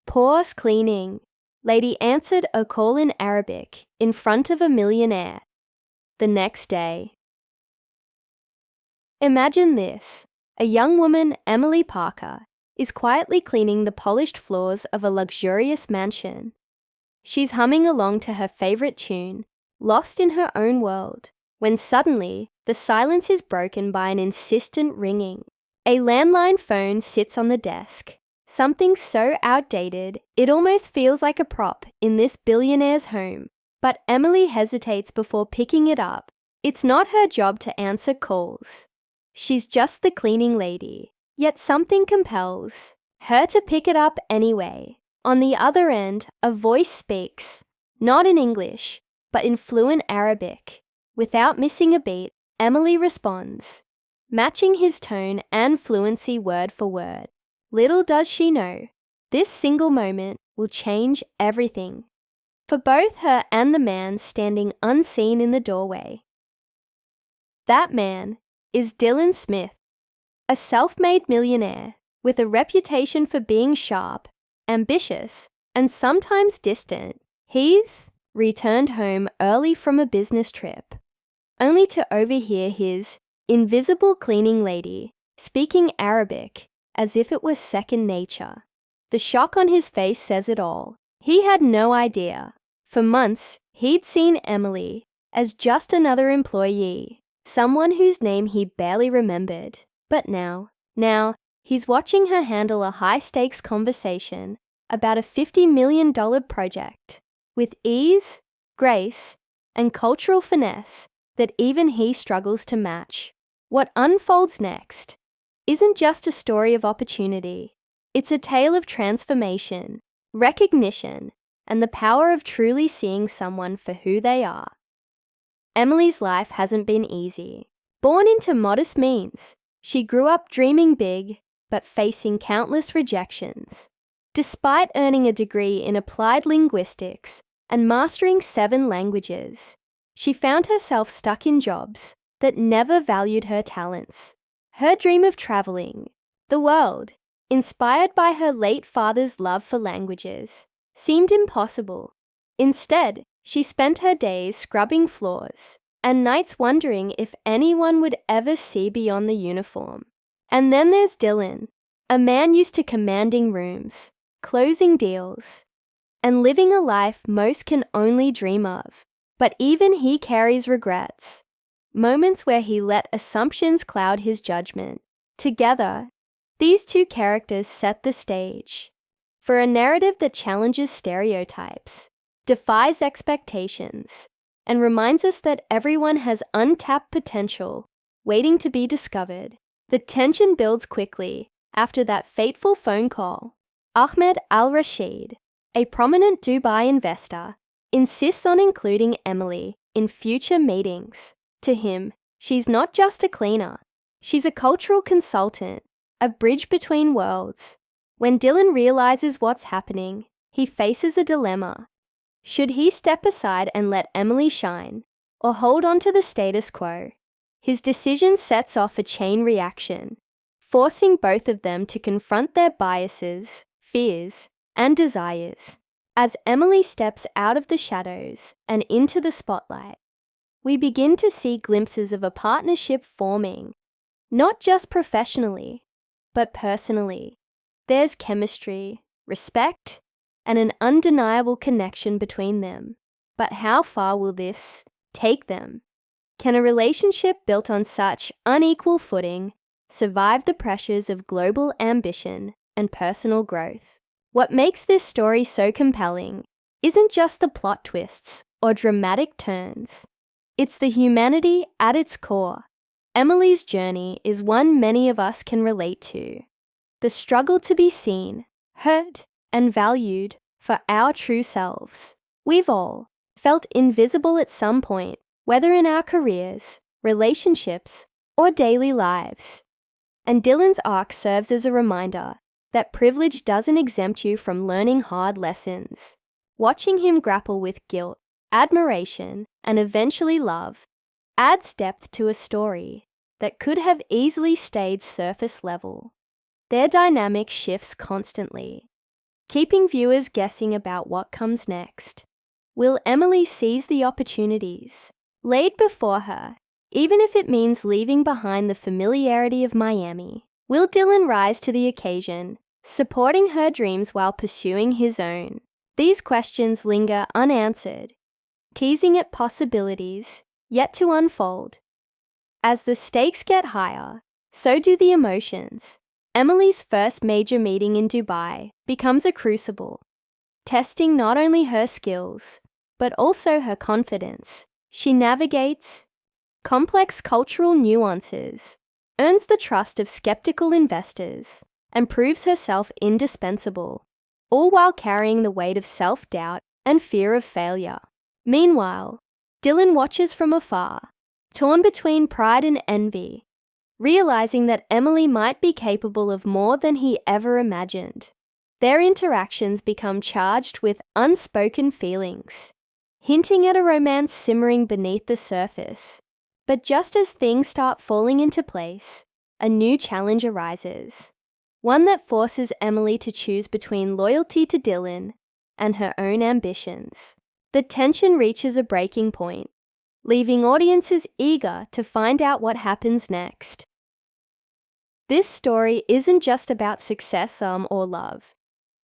Pause cleaning. Lady answered a call in Arabic in front of a millionaire. The next day. Imagine this. A young woman, Emily Parker, is quietly cleaning the polished floors of a luxurious mansion. She's humming along to her favorite tune, lost in her own world, when suddenly the silence is broken by an insistent ringing. A landline phone sits on the desk, something so outdated it almost feels like a prop in this billionaire's home. But Emily hesitates before picking it up. It's not her job to answer calls. She's just the cleaning lady, yet something compels her to pick it up anyway. On the other end, a voice speaks, not in English, but in fluent Arabic. Without missing a beat, Emily responds, matching his tone and fluency word for word. Little does she know, this single moment will change everything for both her and the man standing unseen in the doorway. That man is Dylan Smith, a self-made millionaire with a reputation for being sharp, ambitious, and sometimes distant. He's returned home early from a business trip, only to overhear his invisible cleaning lady speaking Arabic as if it was second nature. The shock on his face says it all. He had no idea. For months, he'd seen Emily as just another employee, someone whose name he barely remembered. But now, he's watching her handle a high-stakes conversation about a $50 million project with ease, grace, and cultural finesse that even he struggles to match. What unfolds next isn't just a story of opportunity. It's a tale of transformation, recognition, and the power of truly seeing someone for who they are. Emily's life hasn't been easy. Born into modest means, she grew up dreaming big, but facing countless rejections. Despite earning a degree in applied linguistics and mastering 7 languages, she found herself stuck in jobs that never valued her talents. Her dream of traveling the world, inspired by her late father's love for languages, seemed impossible. Instead, she spent her days scrubbing floors and nights wondering if anyone would ever see beyond the uniform. And then there's Dylan, a man used to commanding rooms, closing deals, and living a life most can only dream of. But even he carries regrets, moments where he let assumptions cloud his judgment. Together, these two characters set the stage for a narrative that challenges stereotypes, defies expectations, and reminds us that everyone has untapped potential waiting to be discovered. The tension builds quickly after that fateful phone call. Ahmed Al-Rashid, a prominent Dubai investor, insists on including Emily in future meetings. To him, she's not just a cleaner. She's a cultural consultant, a bridge between worlds. When Dylan realizes what's happening, he faces a dilemma. Should he step aside and let Emily shine, or hold on to the status quo? His decision sets off a chain reaction, forcing both of them to confront their biases, fears, and desires. As Emily steps out of the shadows and into the spotlight, we begin to see glimpses of a partnership forming, not just professionally, but personally. There's chemistry, respect, and an undeniable connection between them. But how far will this take them? Can a relationship built on such unequal footing survive the pressures of global ambition and personal growth? What makes this story so compelling isn't just the plot twists or dramatic turns. It's the humanity at its core. Emily's journey is one many of us can relate to. The struggle to be seen, heard, and valued for our true selves. We've all felt invisible at some point, whether in our careers, relationships, or daily lives. And Dylan's arc serves as a reminder that privilege doesn't exempt you from learning hard lessons. Watching him grapple with guilt, admiration, and eventually love adds depth to a story that could have easily stayed surface level. Their dynamic shifts constantly, keeping viewers guessing about what comes next. Will Emily seize the opportunities laid before her, even if it means leaving behind the familiarity of Miami? Will Dylan rise to the occasion, supporting her dreams while pursuing his own? These questions linger unanswered, teasing at possibilities yet to unfold. As the stakes get higher, so do the emotions. Emily's first major meeting in Dubai becomes a crucible, testing not only her skills, but also her confidence. She navigates complex cultural nuances, earns the trust of skeptical investors, and proves herself indispensable, all while carrying the weight of self-doubt and fear of failure. Meanwhile, Dylan watches from afar, torn between pride and envy, realizing that Emily might be capable of more than he ever imagined. Their interactions become charged with unspoken feelings, hinting at a romance simmering beneath the surface. But just as things start falling into place, a new challenge arises, one that forces Emily to choose between loyalty to Dylan and her own ambitions. The tension reaches a breaking point, leaving audiences eager to find out what happens next. This story isn't just about success or love.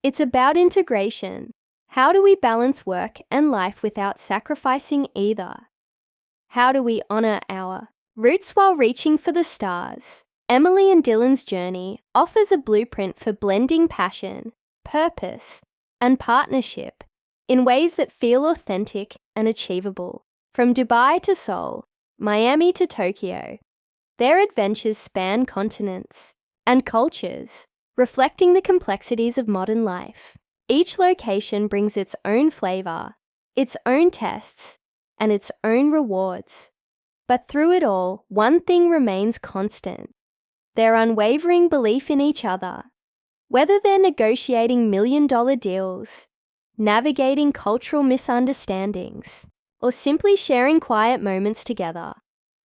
It's about integration. How do we balance work and life without sacrificing either? How do we honor our roots while reaching for the stars? Emily and Dylan's journey offers a blueprint for blending passion, purpose, and partnership in ways that feel authentic and achievable. From Dubai to Seoul, Miami to Tokyo, their adventures span continents and cultures, reflecting the complexities of modern life. Each location brings its own flavor, its own tests, and its own rewards. But through it all, one thing remains constant: their unwavering belief in each other. Whether they're negotiating million-dollar deals, navigating cultural misunderstandings, or simply sharing quiet moments together,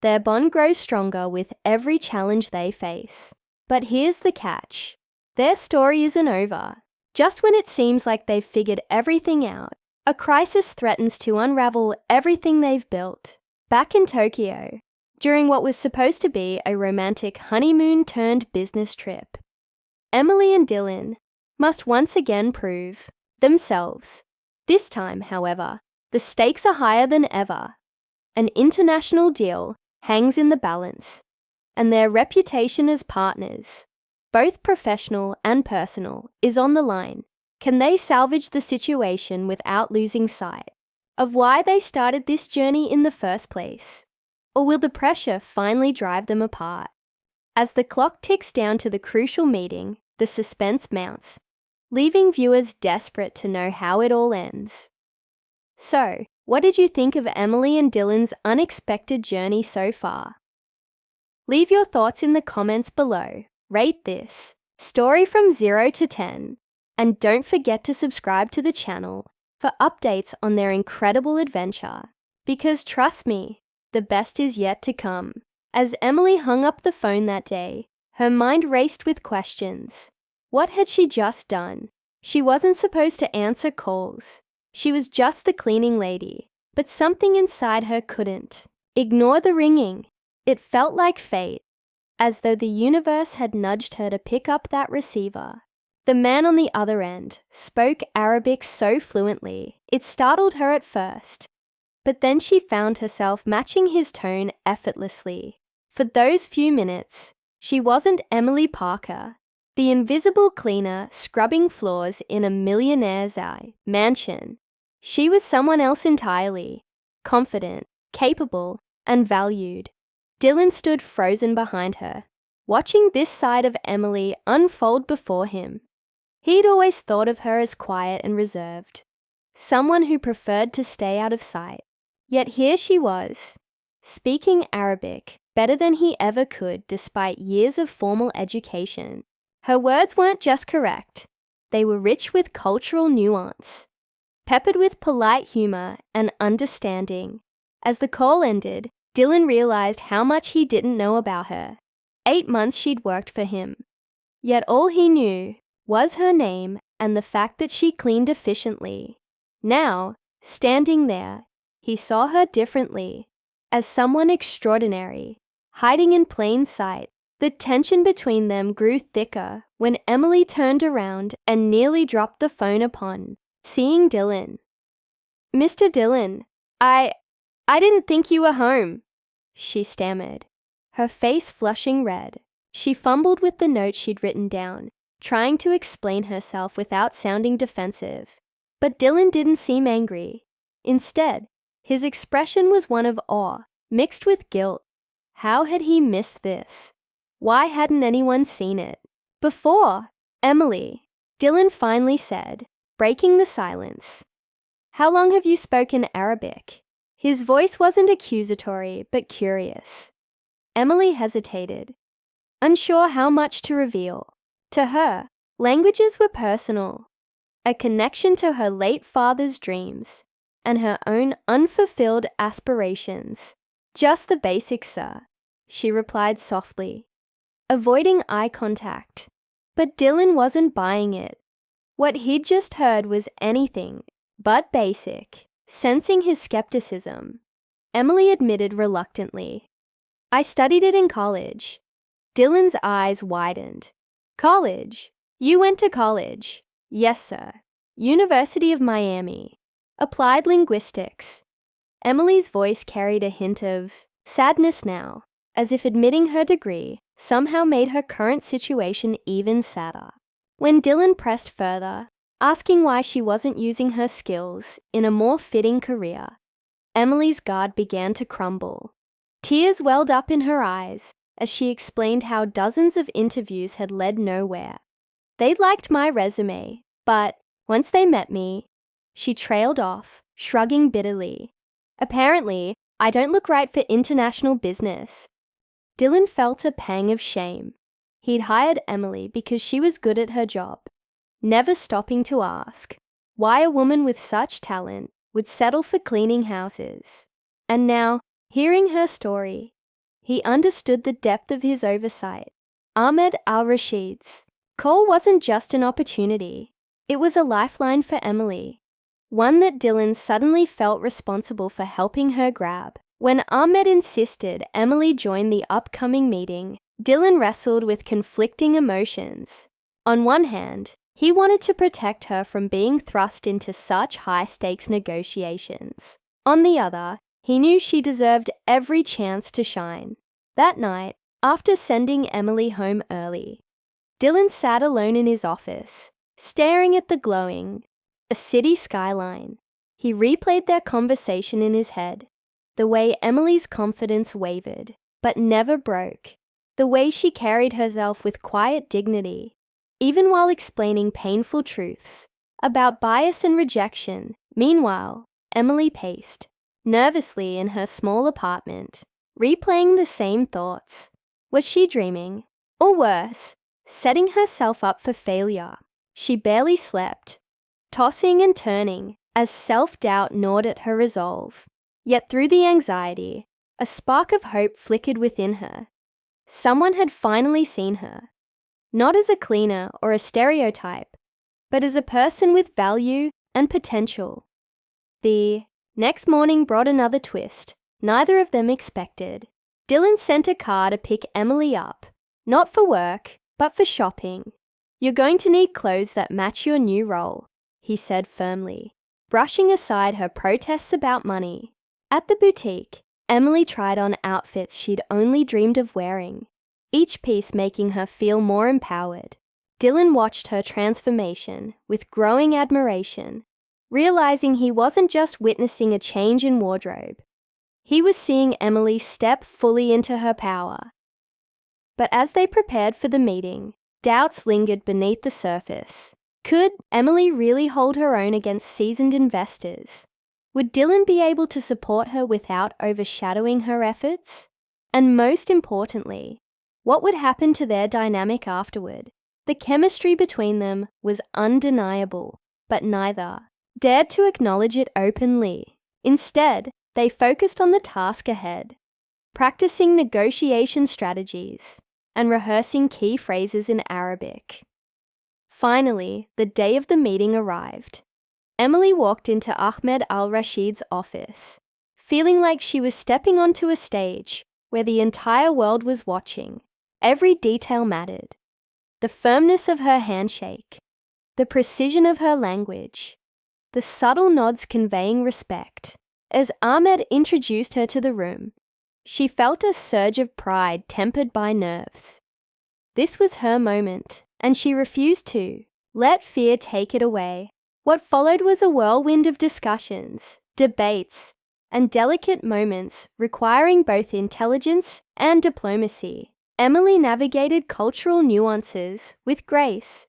their bond grows stronger with every challenge they face. But here's the catch: their story isn't over. Just when it seems like they've figured everything out, a crisis threatens to unravel everything they've built. Back in Tokyo, during what was supposed to be a romantic honeymoon-turned-business trip, Emily and Dylan must once again prove themselves. This time, however, the stakes are higher than ever. An international deal hangs in the balance, and their reputation as partners, both professional and personal, is on the line. Can they salvage the situation without losing sight of why they started this journey in the first place? Or will the pressure finally drive them apart? As the clock ticks down to the crucial meeting, the suspense mounts, leaving viewers desperate to know how it all ends. So, what did you think of Emily and Dylan's unexpected journey so far? Leave your thoughts in the comments below. Rate this story from 0 to 10. And don't forget to subscribe to the channel for updates on their incredible adventure. Because trust me, the best is yet to come. As Emily hung up the phone that day, her mind raced with questions. What had she just done? She wasn't supposed to answer calls. She was just the cleaning lady. But something inside her couldn't ignore the ringing. It felt like fate, as though the universe had nudged her to pick up that receiver. The man on the other end spoke Arabic so fluently, it startled her at first. But then she found herself matching his tone effortlessly. For those few minutes, she wasn't Emily Parker, the invisible cleaner scrubbing floors in a millionaire's mansion. She was someone else entirely, confident, capable, and valued. Dylan stood frozen behind her, watching this side of Emily unfold before him. He'd always thought of her as quiet and reserved, someone who preferred to stay out of sight. Yet here she was, speaking Arabic better than he ever could despite years of formal education. Her words weren't just correct, they were rich with cultural nuance, peppered with polite humor and understanding. As the call ended, Dylan realized how much he didn't know about her. 8 months she'd worked for him. Yet all he knew was her name and the fact that she cleaned efficiently. Now, standing there, he saw her differently, as someone extraordinary, hiding in plain sight. The tension between them grew thicker when Emily turned around and nearly dropped the phone upon seeing Dylan. "Mr. Dylan, I didn't think you were home," she stammered, her face flushing red. She fumbled with the note she'd written down, trying to explain herself without sounding defensive. But Dylan didn't seem angry. Instead, his expression was one of awe, mixed with guilt. How had he missed this? Why hadn't anyone seen it before? "Emily," Dylan finally said, breaking the silence. "How long have you spoken Arabic?" His voice wasn't accusatory, but curious. Emily hesitated, unsure how much to reveal. To her, languages were personal, a connection to her late father's dreams and her own unfulfilled aspirations. "Just the basics, sir," she replied softly, avoiding eye contact. But Dylan wasn't buying it. What he'd just heard was anything but basic. Sensing his skepticism, Emily admitted reluctantly, "I studied it in college." Dylan's eyes widened. "College? You went to college?" "Yes, sir. University of Miami. Applied linguistics." Emily's voice carried a hint of sadness now, as if admitting her degree somehow made her current situation even sadder. When Dylan pressed further, asking why she wasn't using her skills in a more fitting career, Emily's guard began to crumble. Tears welled up in her eyes as she explained how dozens of interviews had led nowhere. "They liked my resume, but once they met me," she trailed off, shrugging bitterly. "Apparently, I don't look right for international business." Dylan felt a pang of shame. He'd hired Emily because she was good at her job, never stopping to ask why a woman with such talent would settle for cleaning houses. And now, hearing her story, he understood the depth of his oversight. Ahmed al-Rashid's call wasn't just an opportunity, it was a lifeline for Emily, one that Dylan suddenly felt responsible for helping her grab. When Ahmed insisted Emily join the upcoming meeting, Dylan wrestled with conflicting emotions. On one hand, he wanted to protect her from being thrust into such high-stakes negotiations. On the other, he knew she deserved every chance to shine. That night, after sending Emily home early, Dylan sat alone in his office, staring at the glowing, a city skyline. He replayed their conversation in his head, the way Emily's confidence wavered, but never broke, the way she carried herself with quiet dignity, even while explaining painful truths about bias and rejection. Meanwhile, Emily paced nervously in her small apartment, replaying the same thoughts. Was she dreaming? Or worse, setting herself up for failure? She barely slept, tossing and turning as self-doubt gnawed at her resolve. Yet through the anxiety, a spark of hope flickered within her. Someone had finally seen her, not as a cleaner or a stereotype, but as a person with value and potential. The next morning brought another twist, neither of them expected. Dylan sent a car to pick Emily up, not for work, but for shopping. "You're going to need clothes that match your new role," he said firmly, brushing aside her protests about money. At the boutique, Emily tried on outfits she'd only dreamed of wearing, each piece making her feel more empowered. Dylan watched her transformation with growing admiration, realizing he wasn't just witnessing a change in wardrobe. He was seeing Emily step fully into her power. But as they prepared for the meeting, doubts lingered beneath the surface. Could Emily really hold her own against seasoned investors? Would Dylan be able to support her without overshadowing her efforts? And most importantly, what would happen to their dynamic afterward? The chemistry between them was undeniable, but neither dared to acknowledge it openly. Instead, they focused on the task ahead, practicing negotiation strategies and rehearsing key phrases in Arabic. Finally, the day of the meeting arrived. Emily walked into Ahmed al-Rashid's office, feeling like she was stepping onto a stage where the entire world was watching. Every detail mattered. The firmness of her handshake, the precision of her language, the subtle nods conveying respect. As Ahmed introduced her to the room, she felt a surge of pride tempered by nerves. This was her moment, and she refused to let fear take it away. What followed was a whirlwind of discussions, debates, and delicate moments requiring both intelligence and diplomacy. Emily navigated cultural nuances with grace,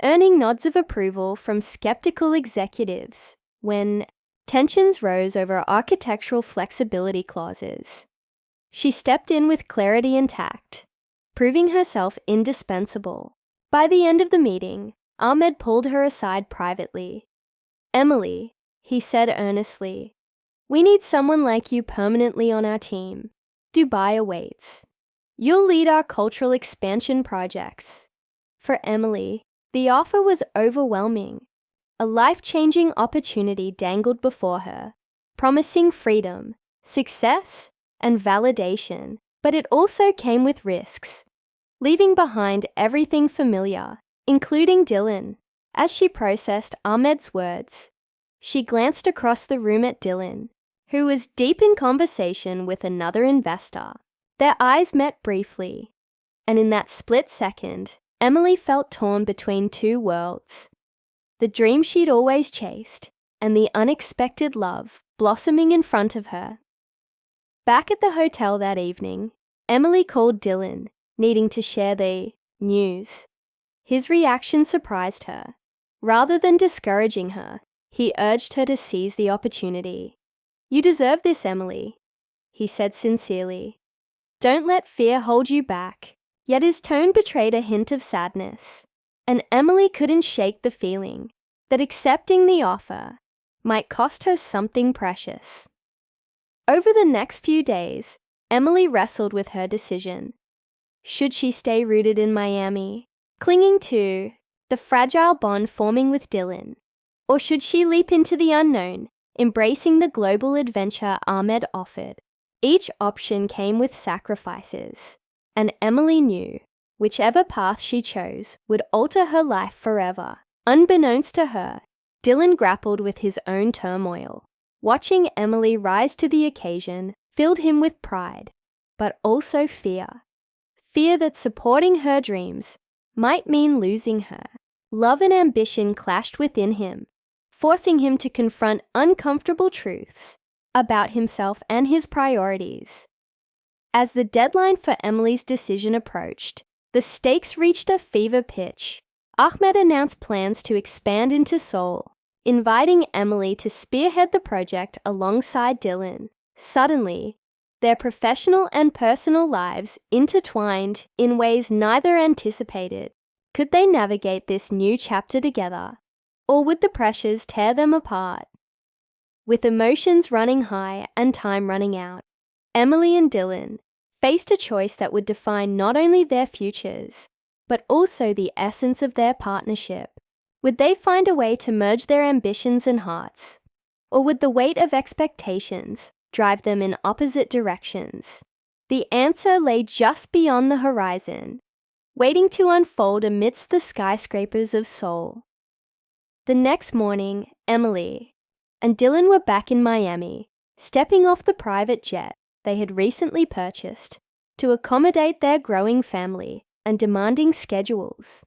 earning nods of approval from skeptical executives when tensions rose over architectural flexibility clauses. She stepped in with clarity and tact, proving herself indispensable. By the end of the meeting, Ahmed pulled her aside privately. "Emily," he said earnestly, "we need someone like you permanently on our team. Dubai awaits. You'll lead our cultural expansion projects." For Emily, the offer was overwhelming. A life-changing opportunity dangled before her, promising freedom, success, and validation, but it also came with risks, leaving behind everything familiar, including Dylan. As she processed Ahmed's words, she glanced across the room at Dylan, who was deep in conversation with another investor. Their eyes met briefly, and in that split second, Emily felt torn between two worlds. The dream she'd always chased, and the unexpected love blossoming in front of her. Back at the hotel that evening, Emily called Dylan, needing to share the news. His reaction surprised her. Rather than discouraging her, he urged her to seize the opportunity. "You deserve this, Emily," he said sincerely. "Don't let fear hold you back." Yet his tone betrayed a hint of sadness, and Emily couldn't shake the feeling that accepting the offer might cost her something precious. Over the next few days, Emily wrestled with her decision. Should she stay rooted in Miami, clinging to the fragile bond forming with Dylan, or should she leap into the unknown, embracing the global adventure Ahmed offered? Each option came with sacrifices, and Emily knew whichever path she chose would alter her life forever. Unbeknownst to her, Dylan grappled with his own turmoil. Watching Emily rise to the occasion filled him with pride, but also fear. Fear that supporting her dreams might mean losing her. Love and ambition clashed within him, forcing him to confront uncomfortable truths about himself and his priorities. As the deadline for Emily's decision approached, the stakes reached a fever pitch. Ahmed announced plans to expand into Seoul, inviting Emily to spearhead the project alongside Dylan. Suddenly, their professional and personal lives intertwined in ways neither anticipated. Could they navigate this new chapter together, or would the pressures tear them apart? With emotions running high and time running out, Emily and Dylan faced a choice that would define not only their futures, but also the essence of their partnership. Would they find a way to merge their ambitions and hearts, or would the weight of expectations drive them in opposite directions? The answer lay just beyond the horizon, waiting to unfold amidst the skyscrapers of Seoul. The next morning, Emily and Dylan were back in Miami, stepping off the private jet they had recently purchased to accommodate their growing family and demanding schedules.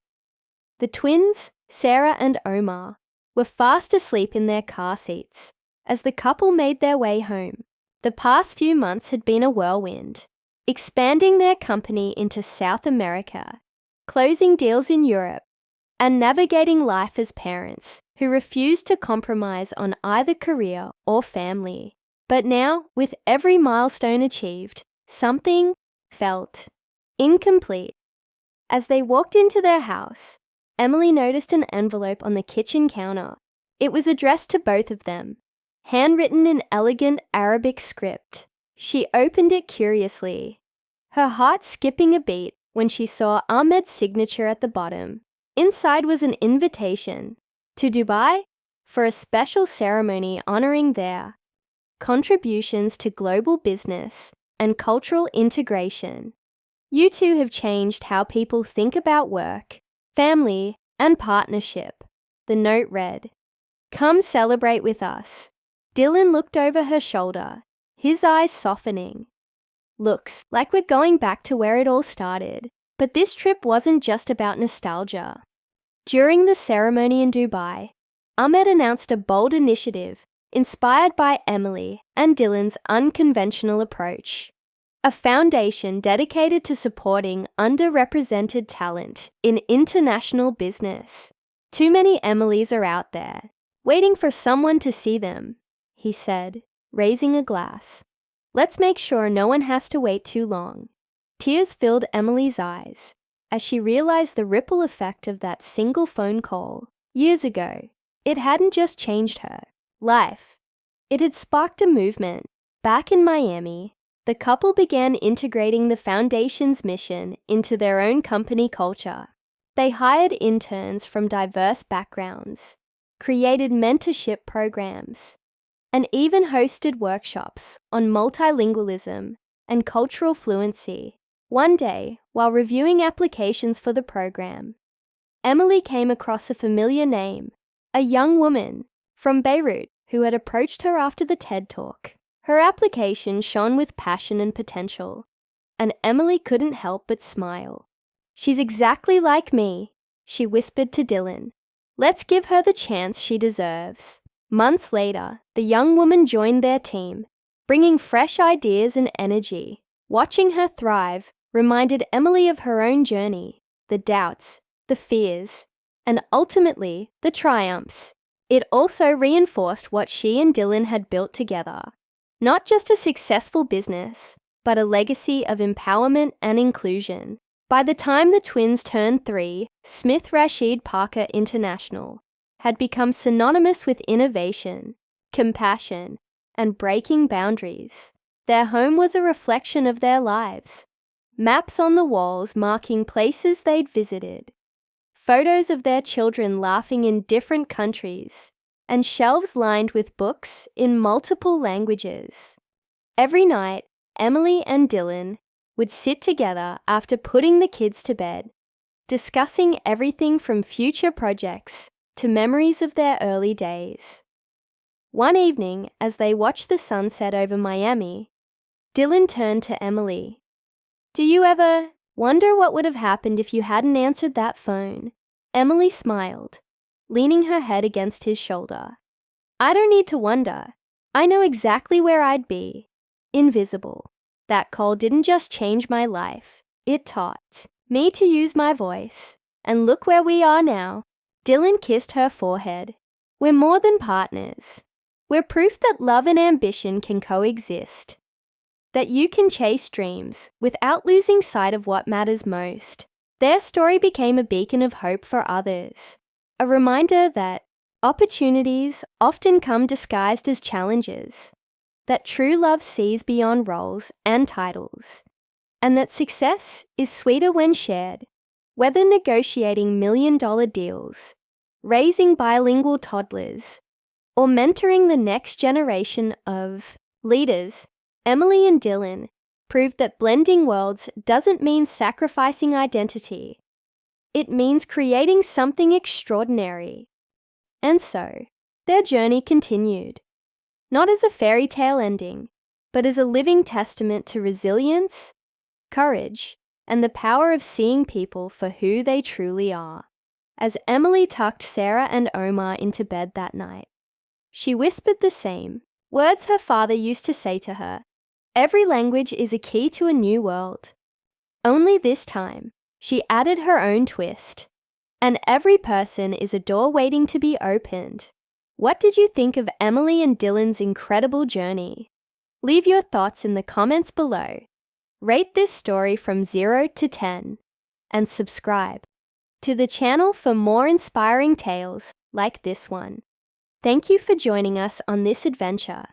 The twins, Sarah and Omar, were fast asleep in their car seats as the couple made their way home. The past few months had been a whirlwind, expanding their company into South America, closing deals in Europe, and navigating life as parents who refused to compromise on either career or family. But now, with every milestone achieved, something felt incomplete. As they walked into their house, Emily noticed an envelope on the kitchen counter. It was addressed to both of them, handwritten in elegant Arabic script. She opened it curiously, her heart skipping a beat when she saw Ahmed's signature at the bottom. Inside was an invitation to Dubai for a special ceremony honoring their contributions to global business and cultural integration. You two have changed how people think about work, family, and partnership. The note read, "Come celebrate with us." Dylan looked over her shoulder, his eyes softening. "Looks like we're going back to where it all started." But this trip wasn't just about nostalgia. During the ceremony in Dubai, Ahmed announced a bold initiative inspired by Emily and Dylan's unconventional approach. A foundation dedicated to supporting underrepresented talent in international business. "Too many Emilys are out there, waiting for someone to see them," he said, raising a glass. "Let's make sure no one has to wait too long." Tears filled Emily's eyes as she realized the ripple effect of that single phone call. Years ago, it hadn't just changed her life. It had sparked a movement. Back in Miami, the couple began integrating the foundation's mission into their own company culture. They hired interns from diverse backgrounds, created mentorship programs, and even hosted workshops on multilingualism and cultural fluency. One day, while reviewing applications for the program, Emily came across a familiar name, a young woman from Beirut who had approached her after the TED Talk. Her application shone with passion and potential, and Emily couldn't help but smile. "She's exactly like me," she whispered to Dylan. "Let's give her the chance she deserves." Months later, the young woman joined their team, bringing fresh ideas and energy. Watching her thrive reminded Emily of her own journey, the doubts, the fears, and ultimately the triumphs. It also reinforced what she and Dylan had built together. Not just a successful business, but a legacy of empowerment and inclusion. By the time the twins turned 3, Smith Rashid Parker International had become synonymous with innovation, compassion, and breaking boundaries. Their home was a reflection of their lives. Maps on the walls marking places they'd visited, photos of their children laughing in different countries, and shelves lined with books in multiple languages. Every night, Emily and Dylan would sit together after putting the kids to bed, discussing everything from future projects to memories of their early days. One evening, as they watched the sunset over Miami, Dylan turned to Emily. "Do you ever wonder what would have happened if you hadn't answered that phone?" Emily smiled, leaning her head against his shoulder. "I don't need to wonder. I know exactly where I'd be. Invisible. That call didn't just change my life. It taught me to use my voice. And look where we are now." Dylan kissed her forehead. "We're more than partners. We're proof that love and ambition can coexist. That you can chase dreams without losing sight of what matters most." Their story became a beacon of hope for others. A reminder that opportunities often come disguised as challenges, that true love sees beyond roles and titles, and that success is sweeter when shared. Whether negotiating million-dollar deals, raising bilingual toddlers, or mentoring the next generation of leaders, Emily and Dylan proved that blending worlds doesn't mean sacrificing identity. It means creating something extraordinary. And so, their journey continued. Not as a fairy tale ending, but as a living testament to resilience, courage, and the power of seeing people for who they truly are. As Emily tucked Sarah and Omar into bed that night, she whispered the same words her father used to say to her. Every language is a key to a new world. Only this time, she added her own twist. And every person is a door waiting to be opened. What did you think of Emily and Dylan's incredible journey? Leave your thoughts in the comments below. Rate this story from 0 to 10. And subscribe to the channel for more inspiring tales like this one. Thank you for joining us on this adventure.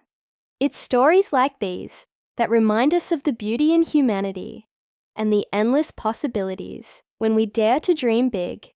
It's stories like these that remind us of the beauty in humanity and the endless possibilities when we dare to dream big